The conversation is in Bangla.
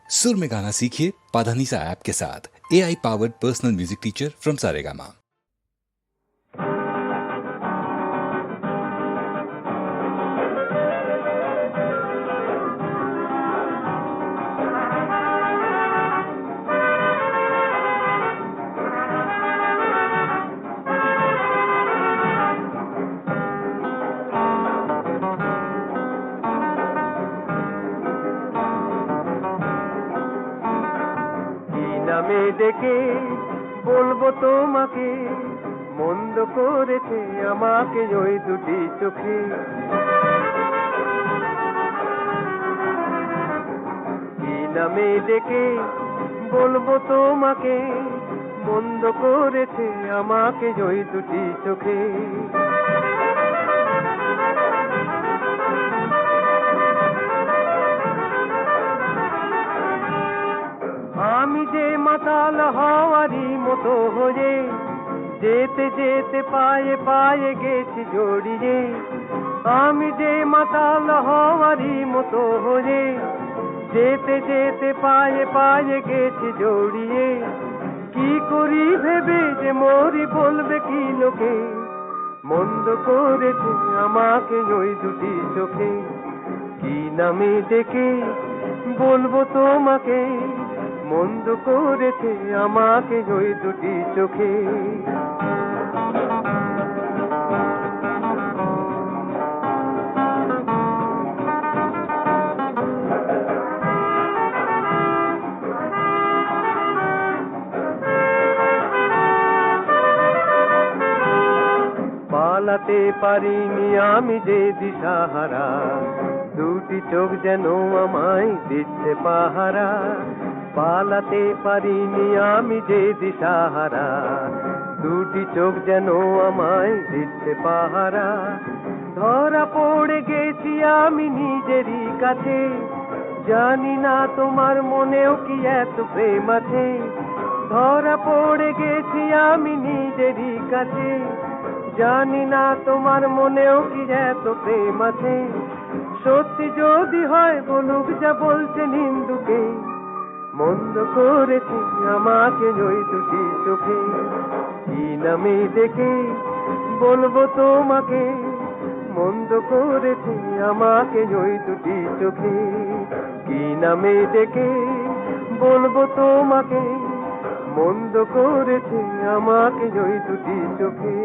सुर में गाना सीखिए पाधानीसा ऐप के साथ। AI powered personal music teacher from Saregama. নামে ডেকে বলবো তোমাকে, মন্দ করেছে আমাকে ওই দুটি চোখে। কি নামে ডেকে বলবো তোমাকে, মন্দ করেছে আমাকে ওই দুটি চোখে। আমি যে মাতাল হওয়ারই মতো হয়ে, যেতে যেতে পায়ে পায়ে গেছি জড়িয়ে। আমি যে মাতাল হওয়ারই মতো হয়ে, যেতে যেতে পায়ে পায়ে গেছি জড়িয়ে। কি করি ভেবে যে মরি বলবে কি লোকে, মন্দ করেছে আমাকে ওই দুটি চোখে। কি নামে ডেকে বলবো তোমাকে, মন্দ করেছে আমাকে ওই দুটি চোখে। পালাতে পারিনি আমি যে দিশাহারা, দুটি চোখ যেন আমায় দিচ্ছে পাহারা। পালাতে পারিনি আমি যে দিশাহারা, দুটি চোখ যেন আমায় দিচ্ছে পাহারা। ধরা পড়ে গেছি আমি নিজেরই কাছে, জানি না তোমার মনেও কি এত প্রেম আছে। ধরা পড়ে গেছি আমি নিজেরই কাছে, জানি না তোমার মনেও কি এত প্রেম আছে। সত্যি যদি হয় বলুক যা বলছে নিন্দুকে, মন্দ করেছি আমাকে ওই দুটি চোখে। কি নামে ডেকে বলবো তোমাকে, মন্দ করেছি আমাকে ওই দুটি চোখে। কি নামে ডেকে বলবো তোমাকে, মন্দ করেছি আমাকে ওই দুটি চোখে।